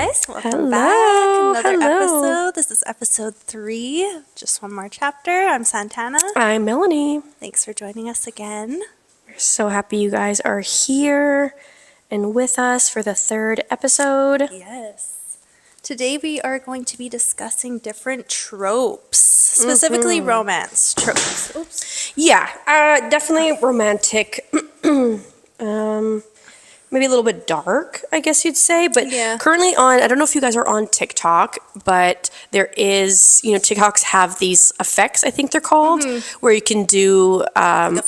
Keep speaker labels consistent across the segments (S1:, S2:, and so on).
S1: guys. Welcome
S2: Hello.
S1: back. Another
S2: Hello.
S1: episode. This is episode 3. Just one more chapter. I'm Santana.
S2: I'm Melanie.
S1: Thanks for joining us again.
S2: We're so happy you guys are here and with us for the third episode.
S1: Yes. Today we are going to be discussing different tropes, specifically romance tropes. Oops.
S2: Yeah, definitely romantic. Maybe a little bit dark, I guess you'd say. But
S1: Yeah.
S2: currently I don't know if you guys are on TikTok, but there is, TikToks have these effects, I think they're called, where you can do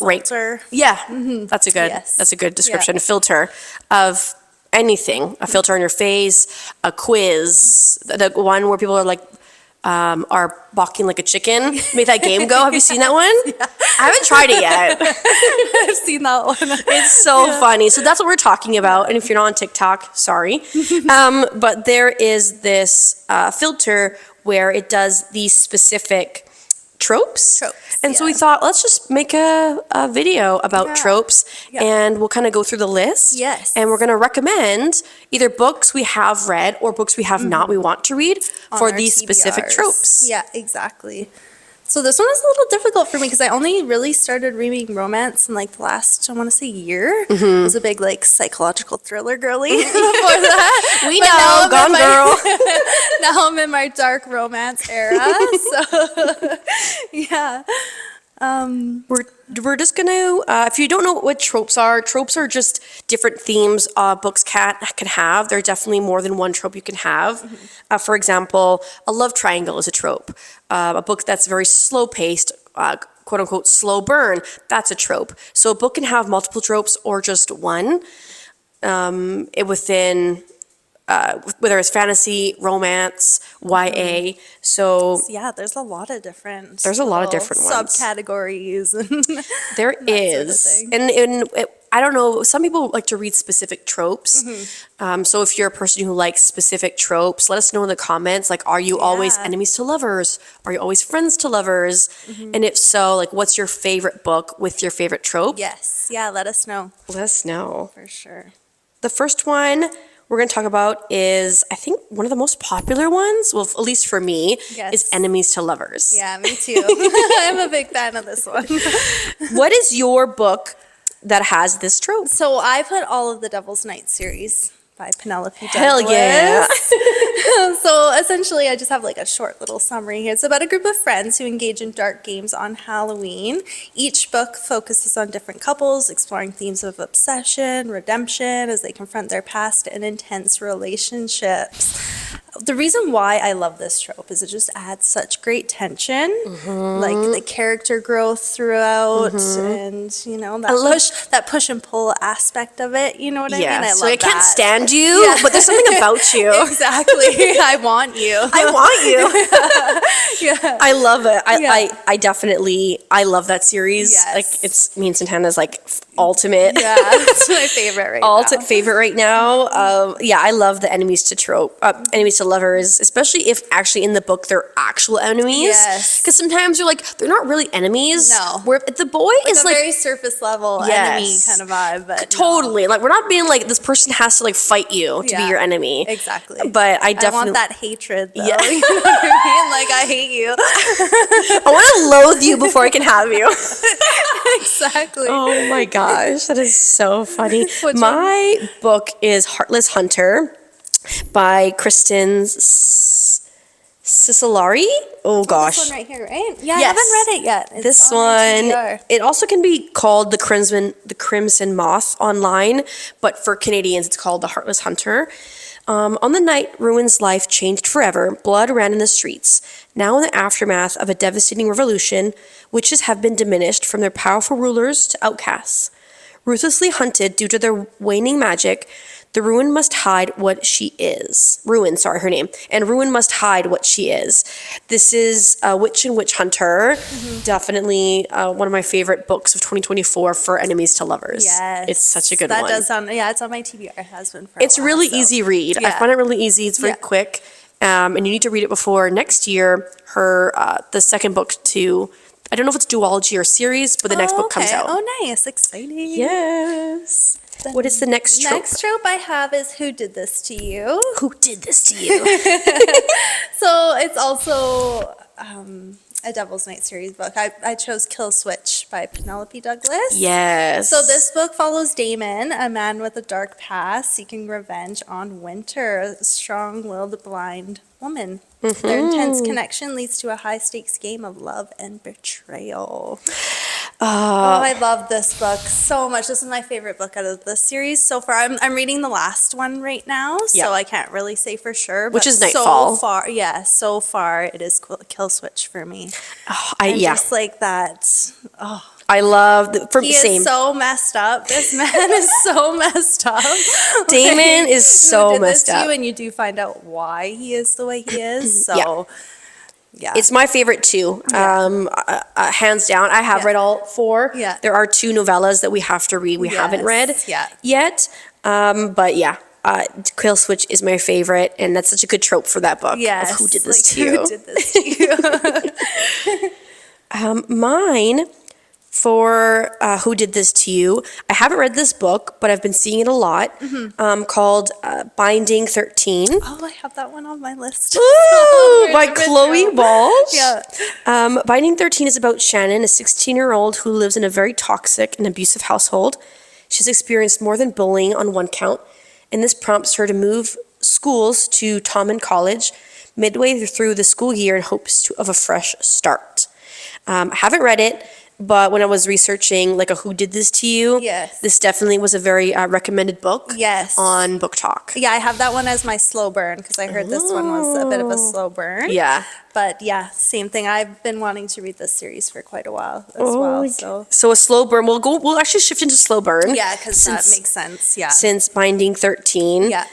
S2: rank.
S1: Filter.
S2: Yeah, that's
S1: Yes.
S2: a good description. A filter of anything. A filter on your face, a quiz, the one where people are like, are balking like a chicken. Make that game go. Have you seen that one?
S1: Yeah.
S2: I haven't tried it yet.
S1: I've seen that one.
S2: It's so funny. So that's what we're talking about. And if you're not on TikTok, sorry. But there is this filter where it does these specific tropes. And so we thought, let's just make a video about tropes, and we'll kind of go through the list.
S1: Yes.
S2: And we're going to recommend either books we have read or books we have not we want to read for these specific tropes.
S1: Yeah, exactly. So this one was a little difficult for me because I only really started reading romance in like the last, I want to say, year. I was a big like psychological thriller girly before that.
S2: We
S1: But
S2: know, Gone Girl.
S1: Now I'm in my dark romance era. So yeah.
S2: We're just gonna, if you don't know what tropes are just different themes books can have. There are definitely more than one trope you can have. For example, a love triangle is a trope. A book that's very slow paced, quote unquote slow burn, that's a trope. So a book can have multiple tropes or just one within whether it's fantasy, romance, YA. So
S1: Yeah, there's a lot of different
S2: ones.
S1: subcategories.
S2: There
S1: That sort of
S2: is.
S1: thing.
S2: And I don't know, some people like to read specific tropes. So if you're a person who likes specific tropes, let us know in the comments. Like, are you always
S1: Yeah.
S2: enemies to lovers? Are you always friends to lovers? And if so, like, what's your favorite book with your favorite trope?
S1: Yes. Yeah, let us know.
S2: Let us know.
S1: For sure.
S2: The first one we're going to talk about is, I think, one of the most popular ones, well, at least for me,
S1: Yes.
S2: is enemies to lovers.
S1: Yeah, me too. I'm a big fan of this one.
S2: What is your book that has this trope?
S1: So I put all of the Devil's Night series by Penelope Douglas.
S2: Hell yeah.
S1: So essentially, I just have like a short little summary here. It's about a group of friends who engage in dark games on Halloween. Each book focuses on different couples, exploring themes of obsession, redemption, as they confront their past and intense relationships. The reason why I love this trope is it just adds such great tension, like the character growth throughout, and that push and pull aspect of it. You know what I mean? I
S2: so
S1: love
S2: I can't
S1: that.
S2: stand you, but there's something about you.
S1: Exactly. I want you.
S2: I want you.
S1: Yeah.
S2: I love it.
S1: Yeah.
S2: I definitely, I love that series.
S1: Yes.
S2: Like, it's me and Santana's like ultimate.
S1: Yeah, it's my favorite now.
S2: Favorite right now. I love the enemies to lovers, especially if actually in the book they're actual enemies.
S1: Yes.
S2: Because sometimes you're like, they're not really enemies.
S1: No.
S2: Where if the boy is
S1: It's a very surface level enemy kind of vibe, but
S2: totally. Like, we're not being like, this person has to like fight you to be
S1: Yeah.
S2: your enemy.
S1: Exactly.
S2: But I
S1: I
S2: definitely
S1: want that hatred, though.
S2: Yeah.
S1: You know what I mean? Like, I hate you.
S2: I want to loathe you before I can have you.
S1: Exactly.
S2: Oh my gosh, that is so funny.
S1: Which
S2: My book is Heartless Hunter by Kristen Cicilari. Oh gosh.
S1: This one right here, right? Yeah,
S2: Yes.
S1: I haven't read it yet. It's
S2: This
S1: on my
S2: one,
S1: TBR.
S2: it also can be called the Crimson Moth online, but for Canadians, it's called the Heartless Hunter. On the night Ruin's life changed forever, blood ran in the streets. Now in the aftermath of a devastating revolution, witches have been diminished from their powerful rulers to outcasts. Ruthlessly hunted due to their waning magic, the Ruin must hide what she is. Ruin, sorry, her name. And Ruin must hide what she is. This is Witch and Witch Hunter. Definitely one of my favorite books of 2024 for enemies to lovers.
S1: Yes.
S2: It's such a good one.
S1: That does sound, it's on my TBR. It has been for
S2: It's
S1: a while,
S2: really
S1: so.
S2: easy read. I
S1: Yeah.
S2: find it really easy. It's very
S1: Yeah.
S2: quick. And you need to read it before next year, the second book to I don't know if it's duology or series, but the next book comes
S1: okay.
S2: out.
S1: Oh, nice. Exciting.
S2: Yes. What is the next trope?
S1: Next trope I have is Who Did This to You?
S2: Who did this to you?
S1: So it's also a Devil's Night series book. I chose Kill Switch by Penelope Douglas.
S2: Yes.
S1: So this book follows Damon, a man with a dark past, seeking revenge on Winter, a strong-willed blind woman. Their intense connection leads to a high-stakes game of love and betrayal. I love this book so much. This is my favorite book out of the series so far. I'm reading the last one right now, so I can't really say for sure.
S2: Which
S1: but
S2: is Nightfall.
S1: So far it is Kill Switch for me.
S2: Yeah.
S1: Just like that.
S2: I love
S1: He is so messed up. This man is so messed up.
S2: Damon is so
S1: who did
S2: messed
S1: this to
S2: up.
S1: you, and you do find out why he is the way he is. So, yeah.
S2: It's my favorite too. Hands down. I have read all 4.
S1: Yeah.
S2: There are 2 novellas that we have to read. We haven't read yet. But yeah, Kill Switch is my favorite, and that's such a good trope for that book.
S1: Yes.
S2: Of who did this to you?
S1: Who did this to you?
S2: Mine for Who Did This to You? I haven't read this book, but I've been seeing it a lot. Called Binding 13.
S1: Oh, I have that one on my list.
S2: Ooh, by Chloe Walsh.
S1: Yeah.
S2: Binding 13 is about Shannon, a 16-year-old who lives in a very toxic and abusive household. She's experienced more than bullying on one count, and this prompts her to move schools to Tommen College midway through the school year in hopes of a fresh start. I haven't read it, but when I was researching like a Who Did This to You, this definitely was a very recommended book on Book Talk.
S1: Yeah, I have that one as my slow burn because I heard this one was a bit of a slow burn.
S2: Yeah.
S1: But yeah, same thing. I've been wanting to read this series for quite a while as well. So
S2: a slow burn. We'll actually shift into slow burn.
S1: yeah, because that makes sense. Yeah.
S2: Since Binding 13.
S1: Yeah.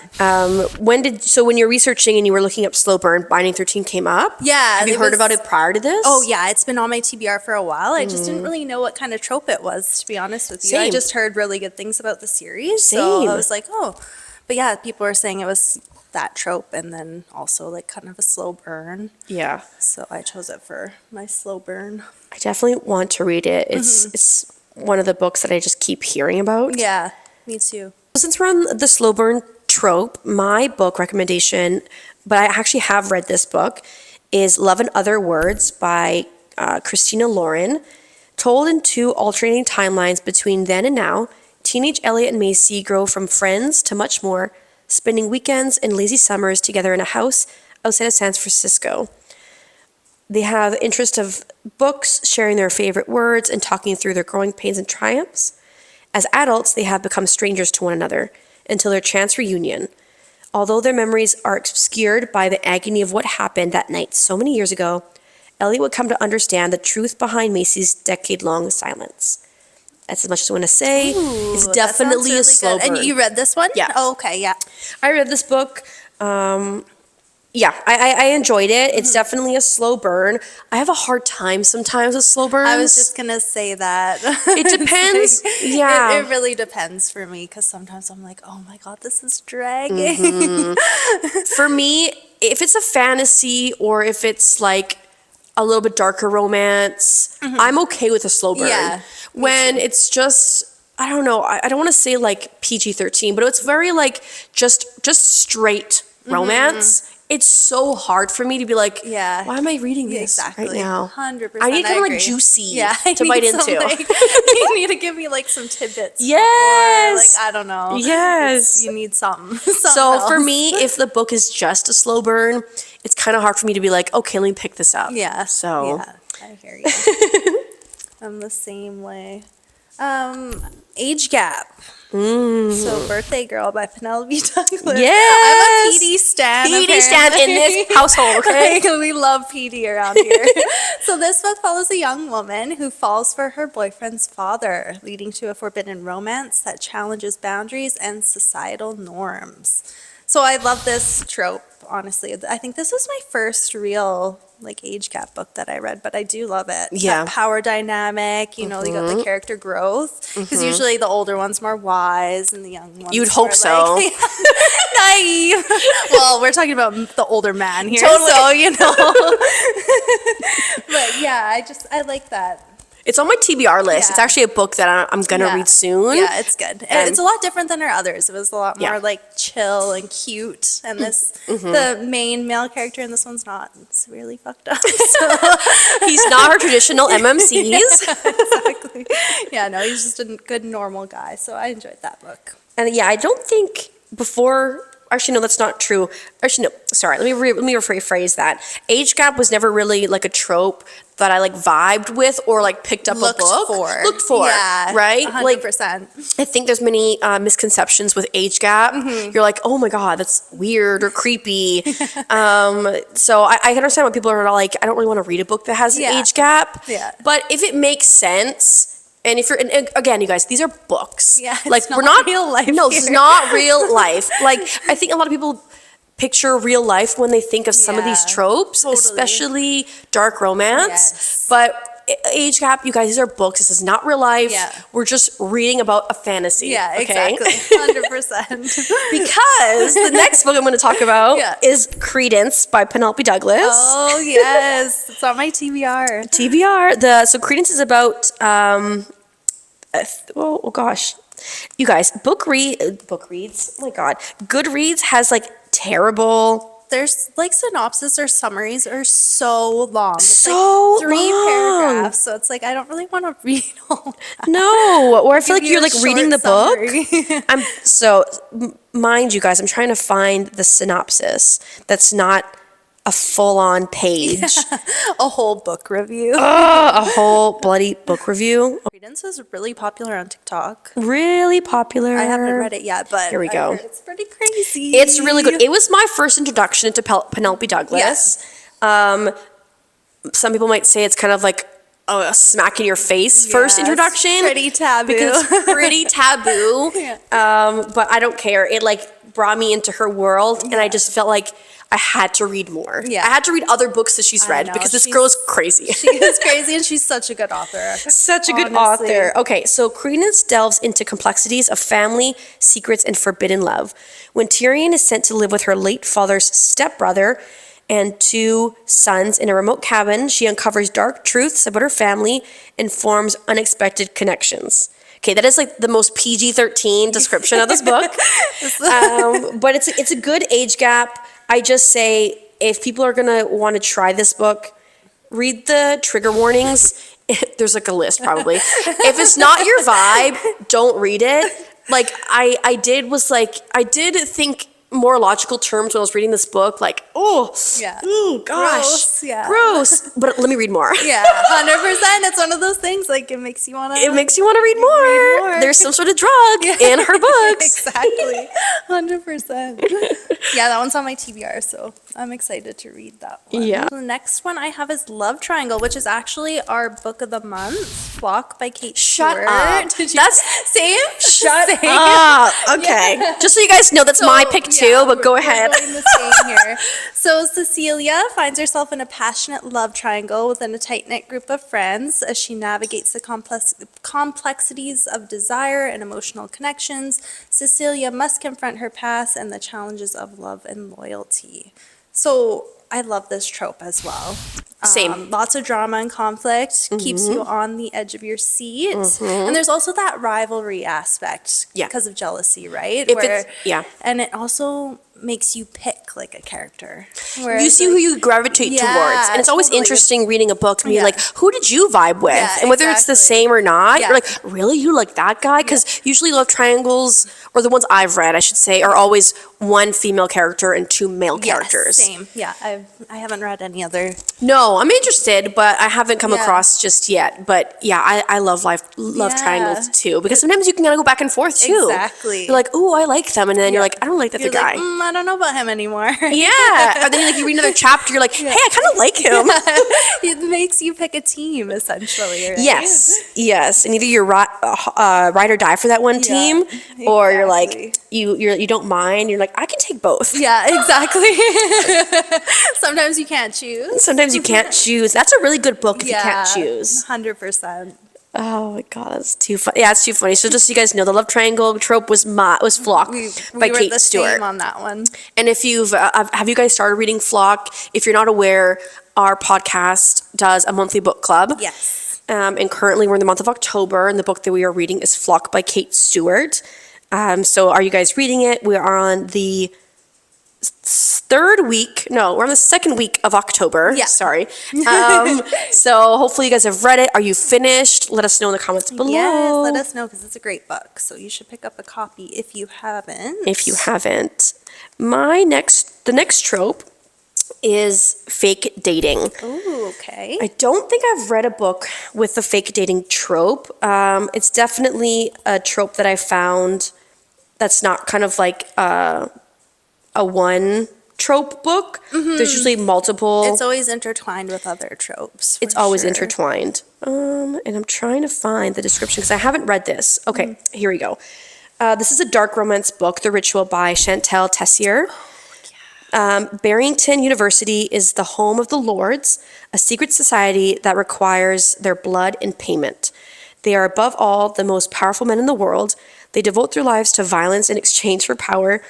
S2: When you're researching and you were looking up slow burn, Binding 13 came up?
S1: Yeah.
S2: Have you heard about it prior to this?
S1: Oh yeah, it's been on my TBR for a while. I just didn't really know what kind of trope it was, to be honest with you. I just heard really good things about the series. So I was like, oh. But yeah, people were saying it was that trope and then also like kind of a slow burn.
S2: Yeah.
S1: So I chose it for my slow burn.
S2: I definitely want to read it. It's one of the books that I just keep hearing about.
S1: Yeah, me too.
S2: Since we're on the slow burn trope, my book recommendation, but I actually have read this book, is Love and Other Words by Christina Lauren. Told in 2 alternating timelines between then and now, teenage Elliot and Macy grow from friends to much more, spending weekends and lazy summers together in a house outside of San Francisco. They have interest of books, sharing their favorite words, and talking through their growing pains and triumphs. As adults, they have become strangers to one another until their chance reunion. Although their memories are obscured by the agony of what happened that night so many years ago, Elliot would come to understand the truth behind Macy's decade-long silence. That's as much as I want to say. It's definitely really a slow burn.
S1: And you read this one?
S2: Yeah.
S1: Oh, okay, yeah.
S2: I read this book. I enjoyed it. It's definitely a slow burn. I have a hard time sometimes with slow burns.
S1: I was just going to say that.
S2: It depends.
S1: It really depends for me because sometimes I'm like, oh my God, this is dragging.
S2: For me, if it's a fantasy or if it's like a little bit darker romance, I'm okay with a slow burn.
S1: Yeah.
S2: When it's just, I don't know, I don't want to say like PG-13, but it's very like just straight romance. It's so hard for me to be like, why am I reading this right now?
S1: 100%.
S2: I need kind of like juicy to bite into.
S1: You need to give me like some tidbits.
S2: Yes.
S1: Or, like, I don't know.
S2: Yes.
S1: You need something.
S2: So for me, if the book is just a slow burn, it's kind of hard for me to be like, okay, let me pick this up.
S1: Yeah.
S2: So.
S1: Yeah, I hear you. I'm the same way. Age gap. So Birthday Girl by Penelope Douglas.
S2: Yes.
S1: I'm a PD stan.
S2: PD stan in this household, okay?
S1: Like, we love PD around here. So this book follows a young woman who falls for her boyfriend's father, leading to a forbidden romance that challenges boundaries and societal norms. So I love this trope, honestly. I think this was my first real like age gap book that I read, but I do love it.
S2: Yeah.
S1: That power dynamic, you know, you got the character growth, because usually the older one's more wise and the young ones
S2: You'd hope so.
S1: Like, naive. Well, we're talking about the older man here,
S2: Totally.
S1: so, you know. But yeah, I like that.
S2: It's on my TBR list. It's
S1: Yeah.
S2: actually a book that I'm going to read soon.
S1: Yeah, it's good. And it's a lot different than our others. It was a lot more
S2: Yeah.
S1: like chill and cute. And the main male character in this one's not. It's really fucked up. So.
S2: He's not our traditional MMCs.
S1: Exactly. Yeah, no, he's just a good normal guy. So I enjoyed that book.
S2: And yeah, I don't think before. Actually, no, that's not true. Actually, no, sorry. Let me rephrase that. Age gap was never really like a trope that I like vibed with or like picked up a book. Looked for. Yeah, right?
S1: 100%.
S2: Like, I think there's many misconceptions with age gap. You're like, oh my God, that's weird or creepy. So I understand why people are like, I don't really want to read a book that has an age gap.
S1: Yeah.
S2: But if it makes sense. And if you're, and again, you guys, these are books.
S1: Yeah,
S2: like we're not
S1: real life.
S2: No, this is not real life. Like I think a lot of people picture real life when they think of some of these tropes,
S1: totally.
S2: Especially dark romance.
S1: Yes.
S2: But age gap, you guys, these are books. This is not real life.
S1: Yeah.
S2: We're just reading about a fantasy.
S1: Yeah,
S2: okay?
S1: exactly. 100%.
S2: Because the next book I'm going to talk about is Credence by Penelope Douglas.
S1: Oh yes, it's on my TBR.
S2: So Credence is about oh gosh, you guys, book reads. Oh my God, Goodreads has like terrible.
S1: There's like synopsis or summaries are so long. It's
S2: So
S1: like 3
S2: long.
S1: paragraphs. So it's like I don't really want to read all that.
S2: No, or I feel like
S1: Give
S2: you're
S1: you a
S2: like reading the
S1: short
S2: book.
S1: summary.
S2: Mind you guys, I'm trying to find the synopsis that's not a full-on page.
S1: A whole book review.
S2: A whole bloody book review.
S1: Credence is really popular on TikTok.
S2: Really popular.
S1: I haven't read it yet, but
S2: Here we go.
S1: I've heard it's pretty crazy.
S2: It's really good. It was my first introduction into Penelope Douglas. Some people might say it's kind of like a smack in your face first introduction.
S1: Pretty taboo.
S2: Because it's pretty taboo.
S1: Yeah.
S2: But I don't care. It like brought me into her world, and I just felt like I had to read more.
S1: Yeah.
S2: I had to read other books that she's read because this girl is crazy.
S1: She is crazy, and she's such a good author.
S2: Such a good
S1: Honestly.
S2: author. Okay, so Credence delves into complexities of family, secrets, and forbidden love. When Tyrion is sent to live with her late father's stepbrother and 2 sons in a remote cabin, she uncovers dark truths about her family and forms unexpected connections. Okay, that is like the most PG-13 description of this book. But it's a good age gap. I just say if people are gonna want to try this book, read the trigger warnings. There's like a list probably. If it's not your vibe, don't read it. Like I did think more logical terms when I was reading this book, like, oh, ooh, gosh,
S1: Gross, yeah.
S2: gross. But let me read more.
S1: Yeah, 100%. It's one of those things, like, it makes you want to...
S2: It makes you want to read more. There's some sort of drug in her books.
S1: Exactly. 100%. Yeah, that one's on my TBR, so I'm excited to read that one.
S2: Yeah.
S1: The next one I have is Love Triangle, which is actually our book of the month, Flock by Kate
S2: Shut
S1: Stewart.
S2: up.
S1: Did you...
S2: That's...
S1: Same?
S2: Shut
S1: Same.
S2: up. Okay. Yeah. Just so you guys know, that's my pick too, but go ahead.
S1: We're going the same here. So Cecilia finds herself in a passionate love triangle within a tight-knit group of friends as she navigates the complexities of desire and emotional connections. Cecilia must confront her past and the challenges of love and loyalty. So I love this trope as well.
S2: Same.
S1: Lots of drama and conflict, keeps you on the edge of your seat. And there's also that rivalry aspect because of jealousy, right? And it also makes you pick like a character.
S2: You see who you gravitate towards. And it's always interesting reading a book and being like, who did you vibe with? And whether it's the same or not, you're like, really? You like that guy? Because usually love triangles, or the ones I've read, I should say, are always 1 female character and 2 male characters.
S1: Same. Yeah, I haven't read any other.
S2: No, I'm interested, but I haven't come across just yet. But yeah, I love triangles too, because sometimes you can kind of go back and forth too.
S1: Exactly.
S2: You're like, oh, I like them, and then you're like, I don't like that
S1: You're
S2: guy.
S1: Like, I don't know about him anymore.
S2: Yeah. Or then like you read another chapter, you're like, hey, I kind of like him.
S1: It makes you pick a team, essentially, right?
S2: Yes. And either you're ride or die for that one team, or you're like, you don't mind. You're like, I can take both.
S1: Yeah, exactly. Sometimes you can't choose.
S2: Sometimes you can't choose. That's a really good book if you can't choose.
S1: 100%.
S2: Oh my God, that's too funny. Yeah, it's too funny. So just so you guys know, the love triangle trope was Flock by
S1: were
S2: Kate
S1: the
S2: Stewart.
S1: same on that one.
S2: And if you've have you guys started reading Flock? If you're not aware, our podcast does a monthly book club.
S1: Yes.
S2: And currently we're in the month of October, and the book that we are reading is Flock by Kate Stewart. So are you guys reading it? We are on the we're on the second week of October.
S1: Yeah.
S2: Sorry. So hopefully you guys have read it. Are you finished? Let us know in the comments below.
S1: Yes, let us know because it's a great book. So you should pick up a copy if you haven't.
S2: The next trope is fake dating.
S1: Ooh, okay.
S2: I don't think I've read a book with the fake dating trope. It's definitely a trope that I found that's not kind of like a one trope book. There's usually multiple.
S1: It's always intertwined with other tropes.
S2: It's always intertwined. And I'm trying to find the description because I haven't read this. Okay, here we go. This is a dark romance book, The Ritual by Chantal Tessier. Barrington University is the home of the Lords, a secret society that requires their blood in payment. They are above all the most powerful men in the world. They devote their lives to violence in exchange for power.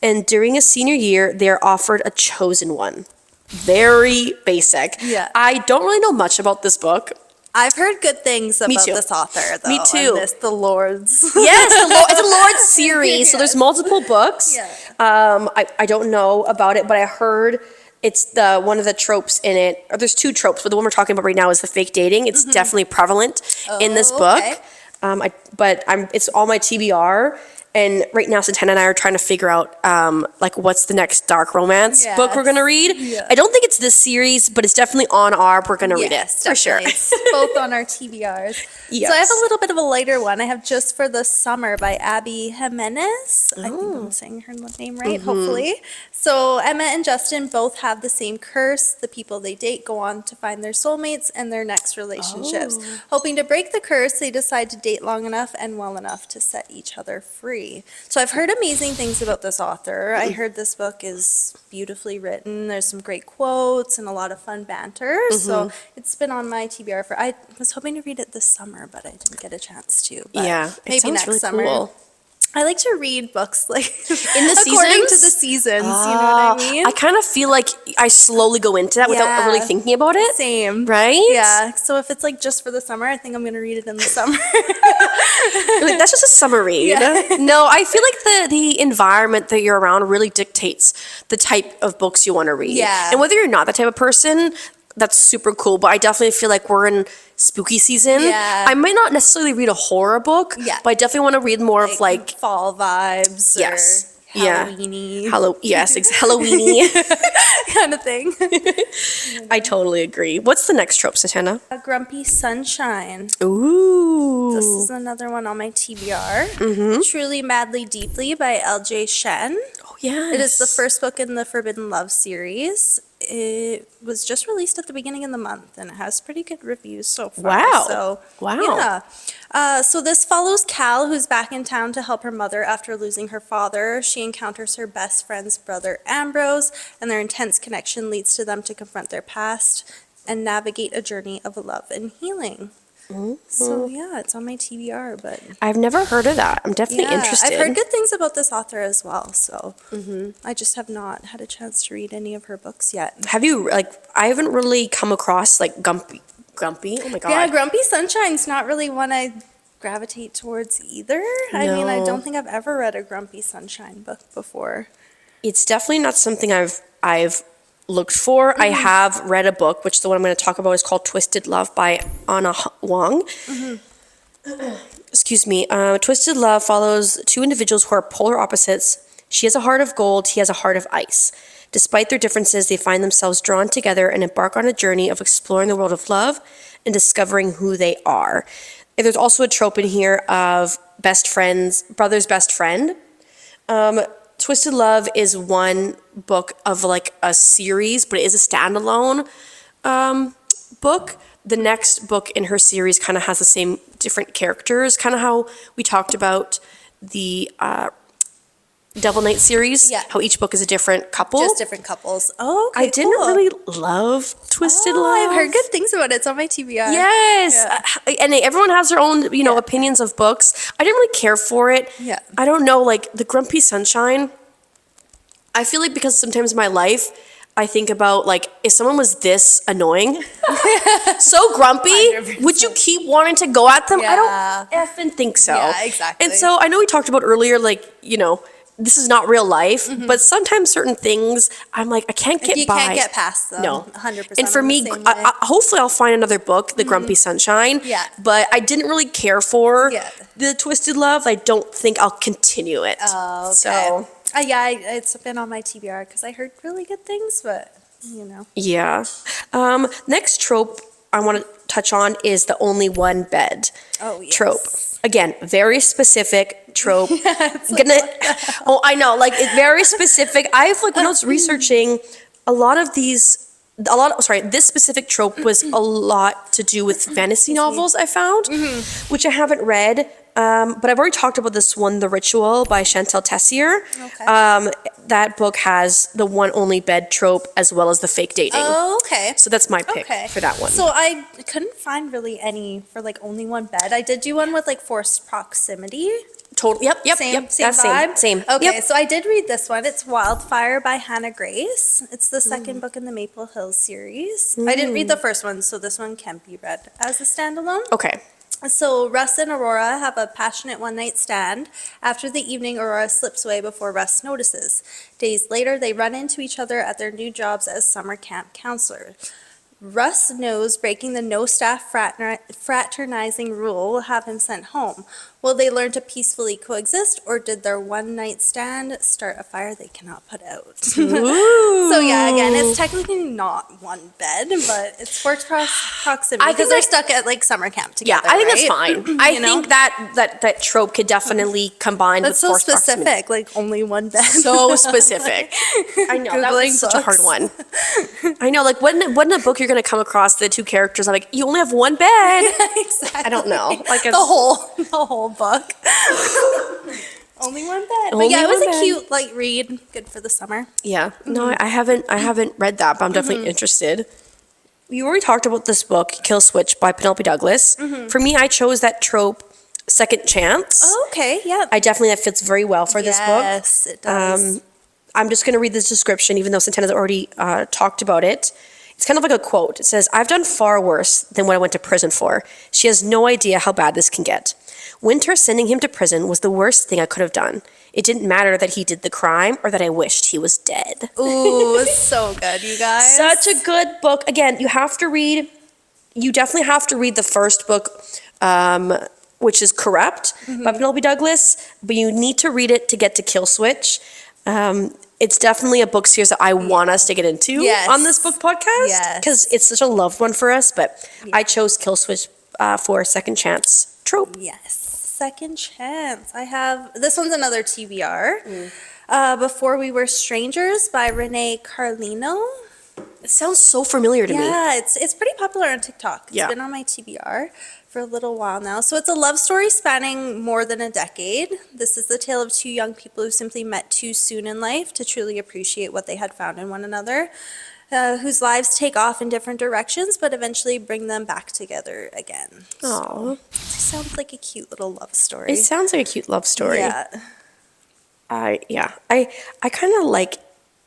S2: And during a senior year, they are offered a chosen one. Very basic.
S1: Yeah.
S2: I don't really know much about this book.
S1: I've heard good things about
S2: too.
S1: this author, though.
S2: Me too.
S1: And the Lords.
S2: Yes, it's a Lord series, so there's multiple books.
S1: Yeah.
S2: I don't know about it, but I heard it's one of the tropes in it. Or there's two tropes, but the one we're talking about right now is the fake dating. It's definitely prevalent in this book.
S1: Okay.
S2: It's all my TBR. And right now, Santana and I are trying to figure out, what's the next dark romance book we're going to read.
S1: Yeah.
S2: I don't think it's this series, but it's definitely on we're going to read it, for sure.
S1: It's both on our TBRs.
S2: Yes.
S1: So I have a little bit of a lighter one. I have Just for the Summer by Abby Jimenez. I think I'm saying her name right, hopefully. So Emma and Justin both have the same curse. The people they date go on to find their soulmates and their next relationships. Hoping to break the curse, they decide to date long enough and well enough to set each other free. So I've heard amazing things about this author. I heard this book is beautifully written. There's some great quotes and a lot of fun banter. So it's been on my TBR I was hoping to read it this summer, but I didn't get a chance to. But
S2: it
S1: maybe
S2: sounds
S1: next
S2: really
S1: summer.
S2: cool.
S1: I like to read books like
S2: In the
S1: according to
S2: seasons?
S1: the seasons. You know what I mean?
S2: I kind of feel like I slowly go into that without really thinking about it.
S1: Same.
S2: Right?
S1: Yeah. So if it's like just for the summer, I think I'm going to read it in the summer.
S2: Like, that's just a summer read.
S1: Yeah.
S2: No, I feel like the environment that you're around really dictates the type of books you want to read.
S1: Yeah.
S2: And whether you're not that type of person, that's super cool. But I definitely feel like we're in spooky season.
S1: Yeah.
S2: I might not necessarily read a horror book, but I definitely want to read more of like
S1: fall vibes.
S2: Yes.
S1: Or Halloween-y.
S2: Halloweeny.
S1: kind of thing.
S2: I totally agree. What's the next trope, Santana?
S1: A Grumpy Sunshine.
S2: Ooh.
S1: This is another one on my TBR. Truly, Madly, Deeply by L.J. Shen.
S2: Oh, yes.
S1: It is the first book in the Forbidden Love series. It was just released at the beginning of the month, and it has pretty good reviews so far.
S2: Wow.
S1: So,
S2: Wow.
S1: yeah. So this follows Cal, who's back in town to help her mother after losing her father. She encounters her best friend's brother, Ambrose, and their intense connection leads to them to confront their past and navigate a journey of love and healing. So yeah, it's on my TBR, but
S2: I've never heard of that. I'm definitely interested.
S1: I've heard good things about this author as well, so I just have not had a chance to read any of her books yet.
S2: Have you, I haven't really come across, Grumpy? Oh my God.
S1: Yeah, Grumpy Sunshine's not really one I gravitate towards either. I mean, I don't think I've ever read a Grumpy Sunshine book before.
S2: It's definitely not something I've looked for. I have read a book, which the one I'm going to talk about is called Twisted Love by Anna Wong. Excuse me. Twisted Love follows two individuals who are polar opposites. She has a heart of gold, he has a heart of ice. Despite their differences, they find themselves drawn together and embark on a journey of exploring the world of love and discovering who they are. And there's also a trope in here of brother's best friend. Twisted Love is one book of a series, but it is a standalone book. The next book in her series kind of has the same different characters, kind of how we talked about the Devil Knight series, how each book is a different couple.
S1: Just different couples. Oh, okay,
S2: I didn't really love Twisted Love.
S1: I've heard good things about it. It's on my TBR.
S2: Yes. And everyone has their own, opinions of books. I didn't really care for it.
S1: Yeah.
S2: I don't know, the Grumpy Sunshine, I feel like because sometimes in my life, I think about, like, if someone was this annoying, so grumpy,
S1: 100%.
S2: would you keep wanting to go at them? I
S1: Yeah.
S2: don't effing think so.
S1: Yeah, exactly.
S2: And so I know we talked about earlier, like, this is not real life, but sometimes certain things, I'm like, I can't get
S1: You
S2: by.
S1: can't get past them.
S2: No.
S1: 100%.
S2: And for
S1: I'm
S2: me,
S1: the same way.
S2: hopefully I'll find another book, The Grumpy Sunshine.
S1: Yeah.
S2: But I didn't really care for
S1: Yeah.
S2: the Twisted Love. I don't think I'll continue it.
S1: Oh, okay.
S2: So,
S1: it's been on my TBR because I heard really good things, but
S2: yeah. Next trope I want to touch on is the only one bed
S1: Oh, yes.
S2: trope. Again, very specific trope.
S1: It's like,
S2: Gonna, oh, I know, like it's very specific. I've like when I was researching this specific trope was a lot to do with fantasy novels I found, which I haven't read. But I've already talked about this one, The Ritual by Chantal Tessier.
S1: Okay.
S2: That book has the one only bed trope as well as the fake dating.
S1: Oh, okay.
S2: So that's my pick
S1: Okay.
S2: for that one.
S1: So I couldn't find really any for like only one bed. I did do one with like forced proximity.
S2: Totally. Yep.
S1: Same
S2: That's
S1: vibe.
S2: Same.
S1: Okay,
S2: Yep.
S1: so I did read this one. It's Wildfire by Hannah Grace. It's the second book in the Maple Hills series. I didn't read the first one, so this one can be read as a standalone.
S2: Okay.
S1: So Russ and Aurora have a passionate one-night stand. After the evening, Aurora slips away before Russ notices. Days later, they run into each other at their new jobs as summer camp counselors. Russ knows breaking the no staff fraternizing rule will have him sent home. Will they learn to peacefully coexist, or did their one-night stand start a fire they cannot put out?
S2: Ooh.
S1: So yeah, again, it's technically not one bed, but it's forced proximity
S2: I think
S1: because they're stuck at like summer camp
S2: Yeah,
S1: together.
S2: I think that's
S1: right?
S2: fine. I
S1: You know?
S2: think that trope could definitely combine with
S1: That's so
S2: forced
S1: specific,
S2: proximity.
S1: like only one bed.
S2: So specific. I know, that
S1: Googling
S2: was such a hard
S1: books.
S2: one. I know, like, when in a book you're going to come across the two characters, I'm like, you only have one bed.
S1: Exactly.
S2: I don't know. Like
S1: the whole book. Only one bed.
S2: Only
S1: But yeah, it was
S2: one
S1: a
S2: bed.
S1: cute like read, good for the summer.
S2: Yeah, no, I haven't read that, but I'm definitely interested. We already talked about this book, Kill Switch by Penelope Douglas. For me, I chose that trope, Second Chance.
S1: Oh, okay, yeah.
S2: That fits very well for this book.
S1: Yes, it does.
S2: I'm just going to read this description, even though Santana's already talked about it. It's kind of like a quote. It says, "I've done far worse than what I went to prison for. She has no idea how bad this can get. Winter sending him to prison was the worst thing I could have done. It didn't matter that he did the crime or that I wished he was dead."
S1: Ooh, so good, you guys.
S2: Such a good book. Again, you definitely have to read the first book, which is Corrupt by Penelope Douglas, but you need to read it to get to Kill Switch. It's definitely a book series that I want us to get into
S1: Yes.
S2: on this book podcast
S1: Yes.
S2: because it's such a loved one for us, but I chose Kill Switch for Second Chance trope.
S1: Yes, Second Chance. I have, this one's another TBR. Before We Were Strangers by Renee Carlino.
S2: It sounds so familiar to me.
S1: Yeah, it's pretty popular on TikTok. It's
S2: Yeah.
S1: been on my TBR for a little while now. So it's a love story spanning more than a decade. This is the tale of two young people who simply met too soon in life to truly appreciate what they had found in one another, whose lives take off in different directions, but eventually bring them back together again.
S2: Aw.
S1: It sounds like a cute little love story.
S2: It sounds like a cute love story.
S1: Yeah.
S2: I kind of like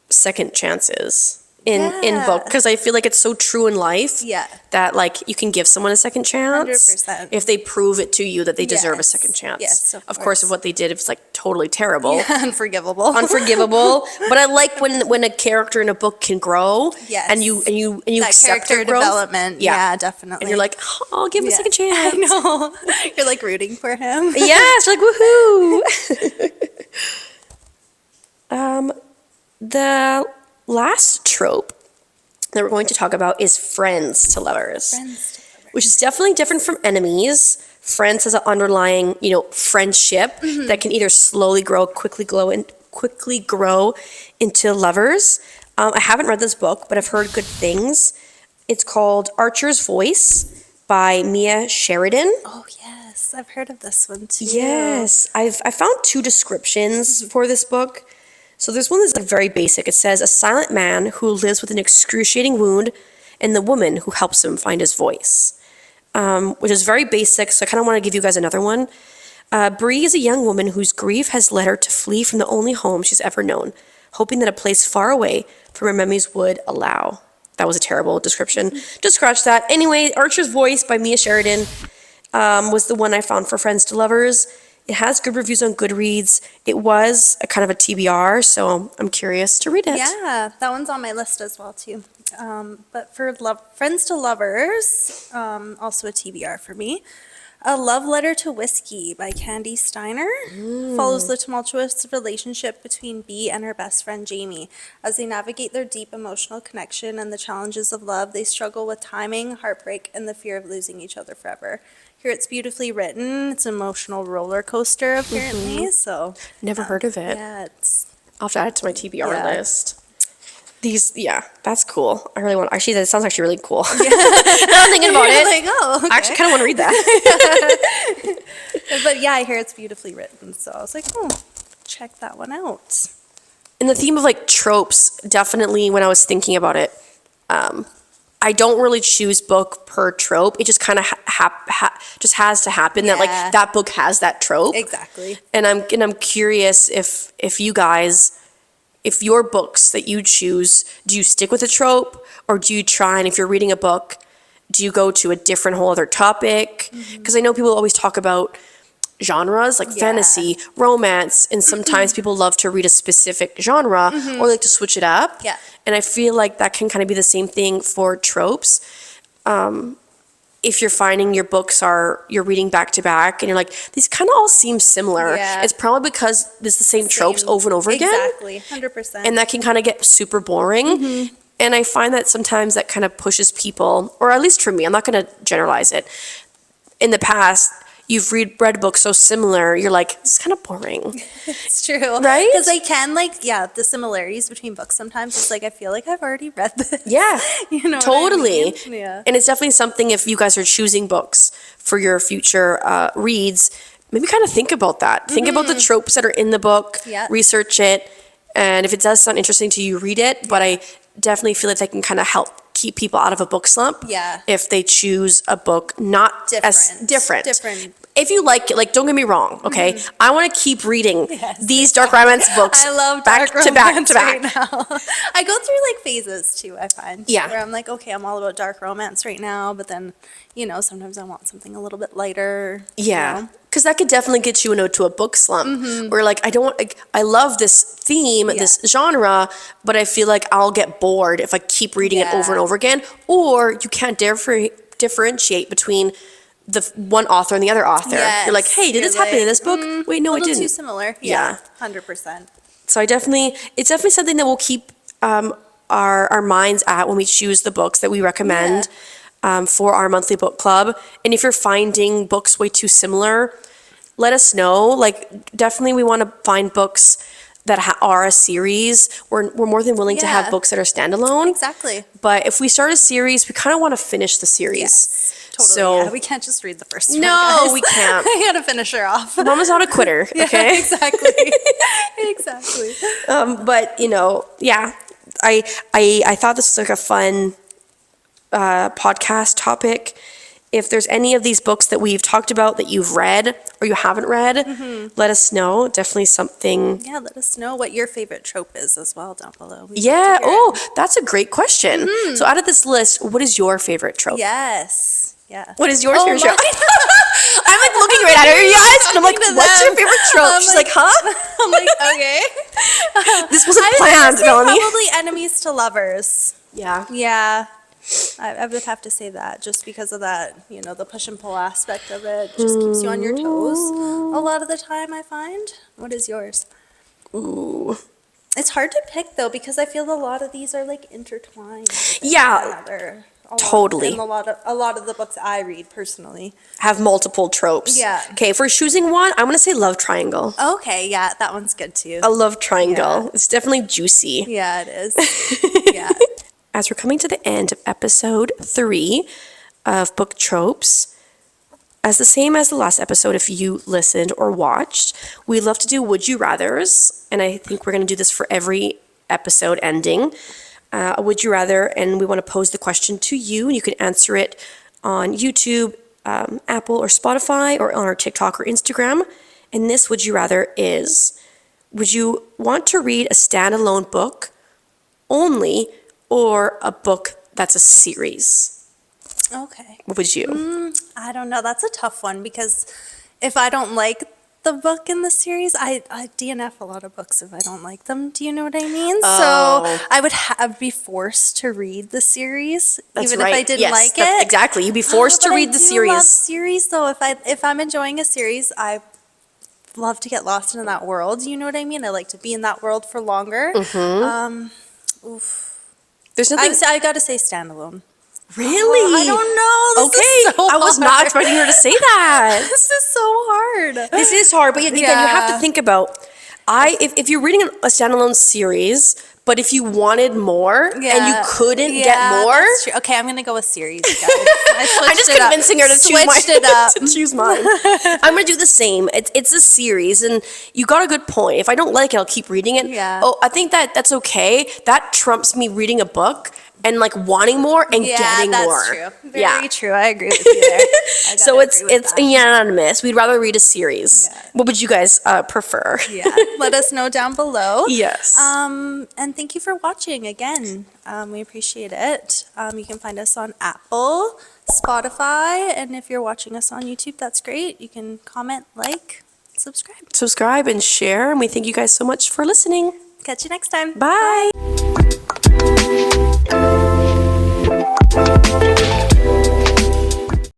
S2: second chances in
S1: Yeah.
S2: book because I feel like it's so true in life
S1: Yeah.
S2: that like you can give someone a second chance
S1: 100%.
S2: if they prove it to you that they deserve a
S1: Yes.
S2: second chance.
S1: Yes, of
S2: course,
S1: course.
S2: if what they did if it's like totally terrible.
S1: Unforgivable.
S2: Unforgivable, but I like when a character in a book can grow,
S1: Yes.
S2: and you
S1: That
S2: accept
S1: character
S2: their growth.
S1: development. Yeah, definitely.
S2: and you're like, oh, I'll give him a
S1: Yeah.
S2: second chance.
S1: I know. You're like rooting for him.
S2: Yes, you're like woohoo. The last trope that we're going to talk about is friends to lovers, which is definitely different from enemies. Friends has an underlying, friendship that can either slowly grow, quickly grow into lovers. I haven't read this book, but I've heard good things. It's called Archer's Voice by Mia Sheridan.
S1: Oh, yes. I've heard of this one too.
S2: Yes, I found two descriptions for this book. So there's one that's like very basic. It says, a silent man who lives with an excruciating wound and the woman who helps him find his voice, which is very basic. So I kind of want to give you guys another one. Bree is a young woman whose grief has led her to flee from the only home she's ever known. hoping that a place far away from our memories would allow. That was a terrible description. Just scratch that. Anyway, Archer's Voice by Mia Sheridan was the one I found for Friends to Lovers. It has good reviews on Goodreads. It was a kind of a TBR, so I'm curious to read it.
S1: Yeah, that one's on my list as well too. But for Friends to Lovers, also a TBR for me. A Love Letter to Whiskey by Candy Steiner follows the tumultuous relationship between Bea and her best friend Jamie. As they navigate their deep emotional connection and the challenges of love, they struggle with timing, heartbreak, and the fear of losing each other forever. Here it's beautifully written. It's an emotional roller coaster, apparently. So
S2: Never heard of it.
S1: yeah, it's
S2: I'll have to add it to my TBR
S1: Yeah.
S2: list. That's cool. I really want, actually, that sounds actually really cool. Now I'm thinking about
S1: You're
S2: it.
S1: like, oh, okay.
S2: I actually kind of want to read that.
S1: But yeah, I hear it's beautifully written. So I was like, oh, check that one out.
S2: In the theme of like tropes, definitely when I was thinking about it, I don't really choose book per trope. It just kind of just has to happen that like
S1: Yeah.
S2: that book has that trope.
S1: Exactly.
S2: And I'm curious if you guys, if your books that you choose, do you stick with a trope or do you try, and if you're reading a book, do you go to a different whole other topic? Because I know people always talk about genres like
S1: Yeah.
S2: fantasy, romance, and sometimes people love to read a specific genre or like to switch it up.
S1: Yeah.
S2: And I feel like that can kind of be the same thing for tropes. If you're finding your books you're reading back to back and you're like, these kind of all seem similar.
S1: Yeah.
S2: It's probably because it's the same tropes over and over again.
S1: Exactly, 100%.
S2: And that can kind of get super boring. And I find that sometimes that kind of pushes people, or at least for me, I'm not going to generalize it. In the past, you've read books so similar, you're like, this is kind of boring.
S1: It's true.
S2: Right?
S1: Because I can, like, yeah, the similarities between books sometimes, it's like, I feel like I've already read this.
S2: Yeah,
S1: You know what I
S2: totally.
S1: mean? Yeah.
S2: And it's definitely something, if you guys are choosing books for your future reads, maybe kind of think about that. Think about the tropes that are in the book,
S1: Yeah.
S2: research it, and if it does sound interesting to you, read it. But I definitely feel like that can kind of help keep people out of a book slump.
S1: Yeah.
S2: If they choose a book not as different.
S1: Different.
S2: If you like it, like, don't get me wrong, okay? I want to keep reading
S1: Yes.
S2: these dark romance books
S1: I love
S2: back
S1: dark
S2: to back
S1: romance
S2: to back.
S1: right now. I go through like phases too, I find.
S2: Yeah.
S1: Where I'm like, okay, I'm all about dark romance right now, but then, sometimes I want something a little bit lighter.
S2: Yeah, because that could definitely get you into a book slump where like I love this theme, this genre, but I feel like I'll get bored if I keep reading it over and over again. Or you can't differentiate between the one author and the other author. You're like, hey, did this happen in this book? Wait, no,
S1: A
S2: it
S1: little
S2: didn't.
S1: too similar.
S2: Yeah.
S1: 100%.
S2: So it's definitely something that we'll keep our minds at when we choose the books that we recommend for our monthly book club. And if you're finding books way too similar, let us know. Like, definitely we want to find books that are a series. We're more than willing to have
S1: Yeah.
S2: books that are standalone.
S1: Exactly.
S2: But if we start a series, we kind of want to finish the series.
S1: Yes. Totally.
S2: So
S1: yeah. We can't just read the first one.
S2: No,
S1: guys.
S2: we can't.
S1: I gotta finish her off.
S2: Mama's not a quitter, okay?
S1: Exactly. Exactly.
S2: But I thought this was like a fun podcast topic. If there's any of these books that we've talked about that you've read or you haven't read, let us know. Definitely something.
S1: Yeah, let us know what your favorite trope is as well down below. We'd love
S2: Yeah.
S1: to hear it.
S2: Oh, that's a great question. So out of this list, what is your favorite trope?
S1: Yes. Yeah.
S2: What is your
S1: Oh,
S2: favorite trope?
S1: mine.
S2: I'm like looking right at her, you guys, and I'm like,
S1: Looking at
S2: what's your
S1: them.
S2: favorite trope?
S1: I'm
S2: She's
S1: like-
S2: like, huh?
S1: I'm like, okay.
S2: This wasn't
S1: I was
S2: planned,
S1: gonna say
S2: Melanie.
S1: probably enemies to lovers.
S2: Yeah.
S1: Yeah. I would have to say that just because of that, the push and pull aspect of it just keeps you on your toes a lot of the time, I find. What is yours?
S2: Ooh.
S1: It's hard to pick though because I feel a lot of these are like intertwined. with
S2: Yeah,
S1: one another.
S2: totally.
S1: And a lot of the books I read personally.
S2: Have multiple tropes.
S1: Yeah.
S2: Okay, if we're choosing one, I'm gonna say love triangle.
S1: Okay, yeah, that one's good too.
S2: A love triangle.
S1: Yeah.
S2: It's definitely juicy.
S1: Yeah, it is. Yeah.
S2: As we're coming to the end of episode 3 of Book Tropes, as the same as the last episode, if you listened or watched, we love to do Would You Rathers, and I think we're going to do this for every episode ending. A Would You Rather, and we want to pose the question to you, and you can answer it on YouTube, Apple or Spotify, or on our TikTok or Instagram. And this Would You Rather is, Would you want to read a standalone book only or a book that's a series?
S1: Okay.
S2: What would you?
S1: I don't know. That's a tough one because if I don't like the book in the series, I DNF a lot of books if I don't like them. Do you know what I mean?
S2: Oh.
S1: So I would be forced to read the series,
S2: That's
S1: even
S2: right.
S1: if I didn't
S2: Yes,
S1: like
S2: that's
S1: it.
S2: exactly. You'd be forced to
S1: But
S2: read the
S1: I do love
S2: series.
S1: series though. If I'm enjoying a series, I love to get lost in that world. You know what I mean? I like to be in that world for longer.
S2: There's nothing.
S1: I gotta say standalone.
S2: Really?
S1: I don't know. This
S2: Okay,
S1: is so
S2: I was not
S1: hard.
S2: expecting her to say that.
S1: This is so hard.
S2: This is hard, but again, you have to
S1: Yeah.
S2: think about. If you're reading a standalone series, but if you wanted more and you couldn't get more,
S1: that's true. Okay, I'm gonna go with series, guys. I'm
S2: just convincing her to choose mine.
S1: Switched it up.
S2: To choose mine. I'm gonna do the same. It's a series, and you got a good point. If I don't like it, I'll keep reading it.
S1: Yeah.
S2: Oh, I think that's okay. That trumps me reading a book and like wanting more and getting more.
S1: That's true. Very true. I agree with you there. I
S2: So
S1: gotta
S2: it's
S1: agree with that.
S2: unanimous. We'd rather read a series.
S1: Yeah.
S2: What would you guys prefer?
S1: Yeah. Let us know down below.
S2: Yes.
S1: And thank you for watching again. We appreciate it. You can find us on Apple, Spotify, and if you're watching us on YouTube, that's great. You can comment, like, subscribe.
S2: Subscribe and share, and we thank you guys so much for listening.
S1: Catch you next time.
S2: Bye.